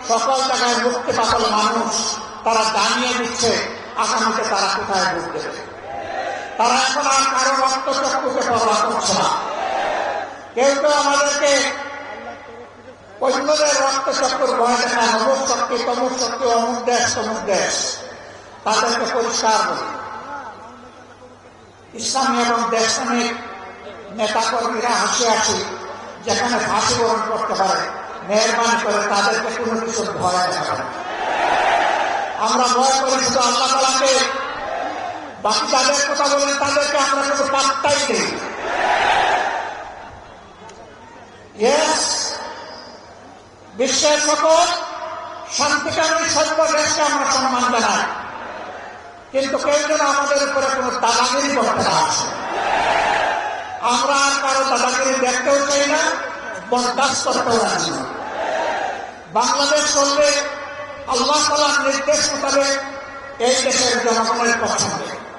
সকল জায়গায় মুক্তি পাগল মানুষ তারা জানিয়ে দিচ্ছে আগামীতে তারা কোথায় ভোট দেবে। তারা এখন আর কারো রক্তচক্ষুকে পরোয়া করছে না। কেউ কেউ আমাদেরকে অন্যদের রক্তচক্ষুর ভয় দেখায়, অমুক শক্তি তমুক শক্তি, অমুক দেশ তমুক দেশ। তাদেরকে পরিষ্কার বলি, ইসলামী এবং দেশপ্রেমিক নেতাকর্মীরা হাসি হাসি যেখানে ফাঁসি বরণ করতে পারে, মেহরবানি করে তাদেরকে কোনো কিছু ভয় দেখাবে। আমরা ভয় করি শুধু আল্লাহ তাআলাকে, বাকি যাদের কথা বলেন তাদেরকে আমরা শুধু পাত্তাই দিই। বিশ্বের সকল শান্তিকামী সভ্য দেশকে আমরা সম্মান জানাই, কিন্তু কেউ যেন আমাদের উপরে কোনো দাদাগিরি করতে না আসে। আমরা আর কারো দাদাগিরি দেখতেও চাই না, বরদাস্ত করতেও রাজি না। বাংলাদেশ চলবে আল্লাহ তাআলার নির্দেশ মোতাবেক এই দেশের জনগণের পছন্দে।